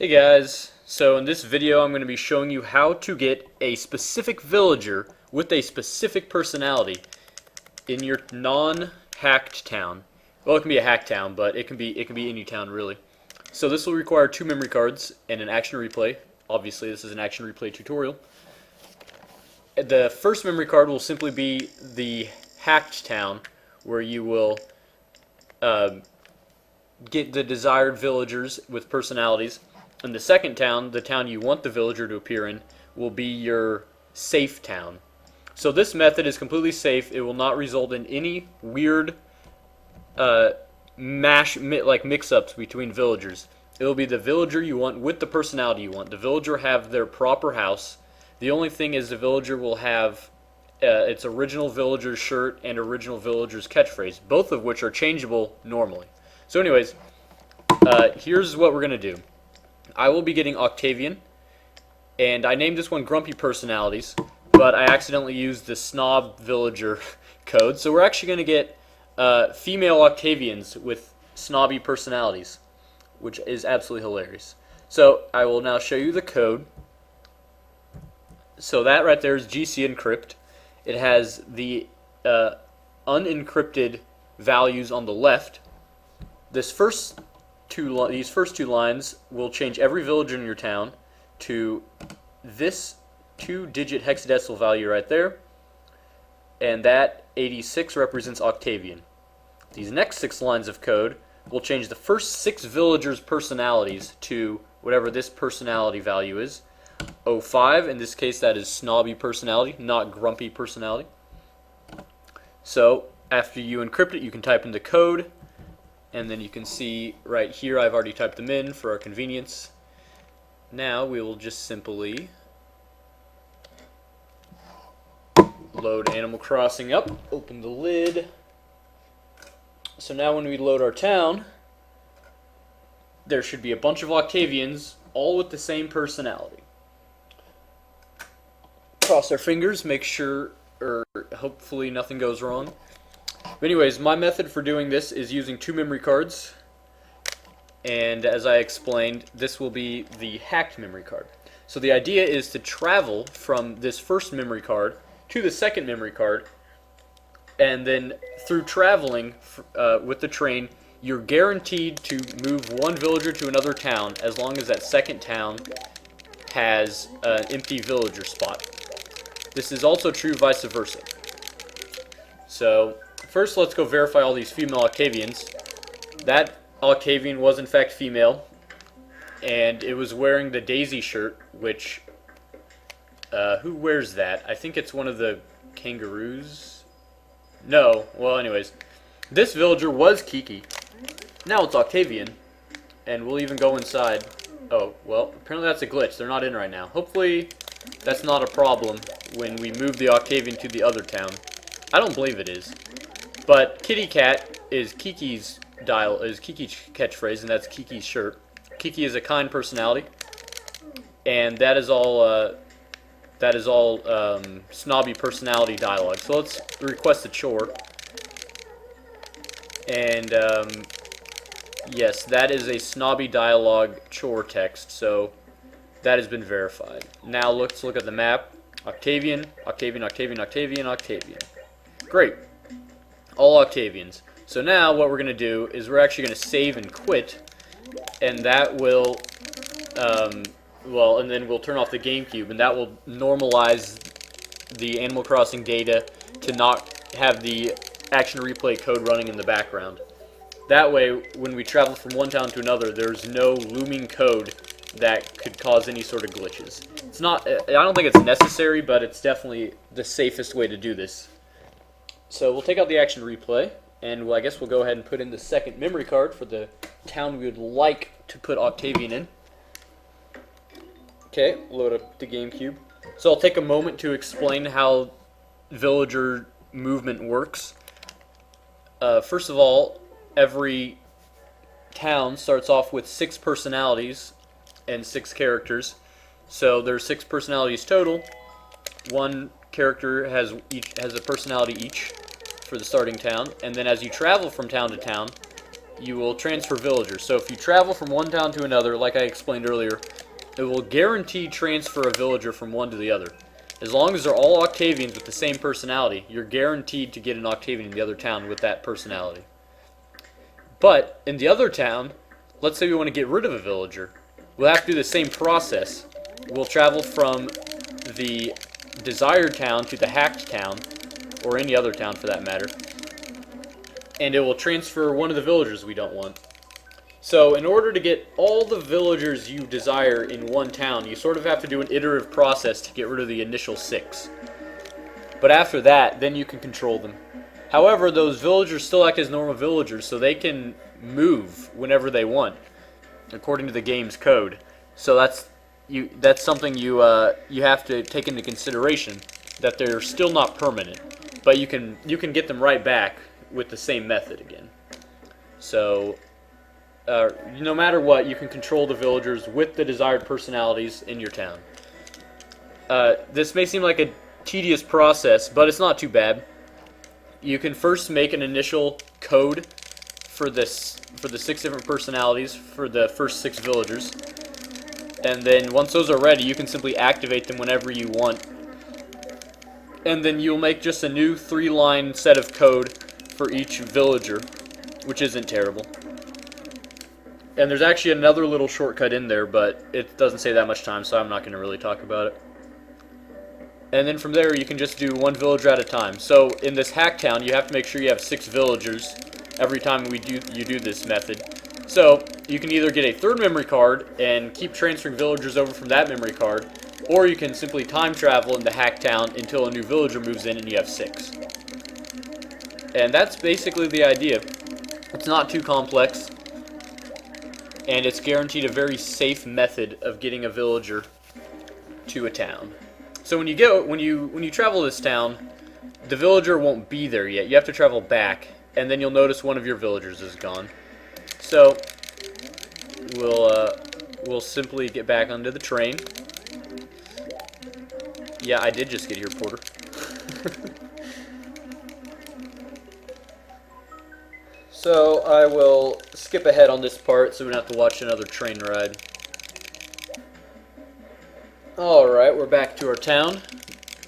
Hey guys, so in this video I'm going to be showing you how to get a specific villager with a specific personality in your non-hacked town. Well, it can be a hacked town, but it can be any town really. So this will require 2 memory cards and an action replay. Obviously this is an action replay tutorial. The first memory card will simply be the hacked town, where you will get the desired villagers with personalities. And the second town, the town you want the villager to appear in, will be your safe town. So this method is completely safe. It will not result in any weird mix-ups between villagers. It will be the villager you want with the personality you want. The villager have their proper house. The only thing is the villager will have its original villager's shirt and original villager's catchphrase, both of which are changeable normally. So anyways, here's what we're going to do. I will be getting Octavian, and I named this one Grumpy Personalities, but I accidentally used the Snob Villager code, so we're actually going to get female Octavians with snobby personalities, which is absolutely hilarious. So I will now show you the code. So that right there is GC Encrypt. It has the unencrypted values on the left. These first two lines will change every villager in your town to this 2-digit hexadecimal value right there, and that 86 represents Octavian. These next 6 lines of code will change the first 6 villagers' personalities to whatever this personality value is. 05, in this case that is snobby personality, not grumpy personality. So after you encrypt it, you can type in the code, and then you can see right here I've already typed them in for our convenience. Now we will just simply load Animal Crossing up, open the lid. So now when we load our town, there should be a bunch of Octavians, all with the same personality. Cross our fingers, make sure, or hopefully nothing goes wrong. But anyways, my method for doing this is using 2 memory cards, and as I explained, this will be the hacked memory card. So the idea is to travel from this first memory card to the second memory card, and then through traveling with the train, you're guaranteed to move one villager to another town as long as that second town has an empty villager spot. This is also true vice versa. So first, let's go verify all these female Octavians. That Octavian was in fact female, and it was wearing the Daisy shirt, which, who wears that? I think it's one of the kangaroos? No, well anyways. This villager was Kiki. Now it's Octavian, and we'll even go inside. Oh, well, apparently that's a glitch. They're not in right now. Hopefully that's not a problem when we move the Octavian to the other town. I don't believe it is. But Kitty Cat is Kiki's catchphrase, and that's Kiki's shirt. Kiki is a kind personality, and that is all snobby personality dialogue. So let's request a chore. And yes, that is a snobby dialogue chore text. So that has been verified. Now let's look at the map. Octavian, Octavian, Octavian, Octavian, Octavian. Great. All Octavians. So now what we're going to do is we're actually going to save and quit, and that will, and then we'll turn off the GameCube, and that will normalize the Animal Crossing data to not have the action replay code running in the background. That way, when we travel from one town to another, there's no looming code that could cause any sort of glitches. It's not, I don't think it's necessary, but it's definitely the safest way to do this. So we'll take out the action replay, and I guess we'll go ahead and put in the second memory card for the town we would like to put Octavian in. Okay, load up the GameCube. So I'll take a moment to explain how villager movement works. First of all, every town starts off with 6 personalities and 6 characters. So there's 6 personalities total. One character has a personality each for the starting town, and then as you travel from town to town, you will transfer villagers. So if you travel from one town to another, like I explained earlier, it will guarantee transfer a villager from one to the other. As long as they're all Octavians with the same personality, you're guaranteed to get an Octavian in the other town with that personality. But in the other town, let's say we want to get rid of a villager, we'll have to do the same process. We'll travel from the desired town to the hacked town, or any other town for that matter, and it will transfer one of the villagers we don't want. So in order to get all the villagers you desire in one town, you sort of have to do an iterative process to get rid of the initial 6. But after that, then you can control them. However, those villagers still act as normal villagers, so they can move whenever they want, according to the game's code. So that's something you have to take into consideration, that they're still not permanent, but you can get them right back with the same method again. So no matter what, you can control the villagers with the desired personalities in your town. This may seem like a tedious process, but it's not too bad. You can first make an initial code for the 6 different personalities for the first 6 villagers, and then once those are ready, you can simply activate them whenever you want. And then you'll make just a new 3-line set of code for each villager, which isn't terrible. And there's actually another little shortcut in there, but it doesn't save that much time, so I'm not going to really talk about it. And then from there, you can just do 1 villager at a time. So in this hack town, you have to make sure you have 6 villagers every time you do this method. So you can either get a 3rd memory card and keep transferring villagers over from that memory card, or you can simply time travel in the hack town until a new villager moves in and you have 6. And that's basically the idea. It's not too complex, and it's guaranteed a very safe method of getting a villager to a town. So when you travel this town, the villager won't be there yet. You have to travel back, and then you'll notice one of your villagers is gone. So we'll simply get back onto the train. Yeah, I did just get here, Porter. So I will skip ahead on this part so we don't have to watch another train ride. Alright, we're back to our town.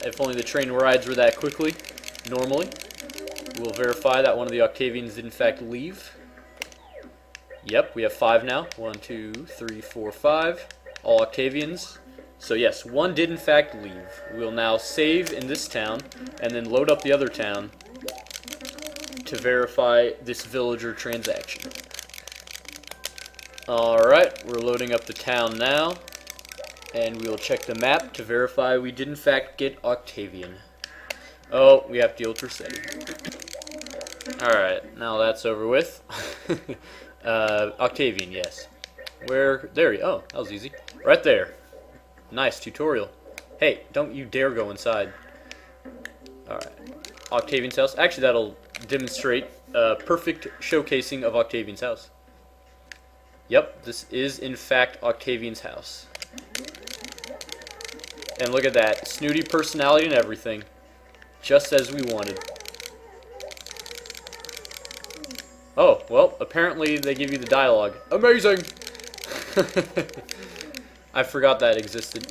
If only the train rides were that quickly, normally. We'll verify that one of the Octavians did in fact leave. Yep, we have 5 now. 1, 2, 3, 4, 5. All Octavians. So yes, 1 did in fact leave. We'll now save in this town, and then load up the other town to verify this villager transaction. Alright, we're loading up the town now, and we will check the map to verify we did in fact get Octavian. Oh, we have to deal with Rosie. Alright, now that's over with. Octavian, yes. Where? There you. Oh, that was easy. Right there. Nice tutorial. Hey, don't you dare go inside. Alright. Octavian's house. Actually, that'll demonstrate a perfect showcasing of Octavian's house. Yep, this is in fact Octavian's house. And look at that. Snooty personality and everything. Just as we wanted. Oh, well, apparently they give you the dialogue. Amazing! I forgot that existed.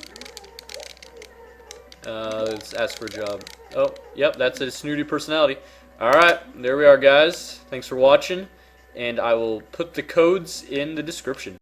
Let's ask for a job. Oh, yep, that's a snooty personality. Alright, there we are, guys. Thanks for watching, and I will put the codes in the description.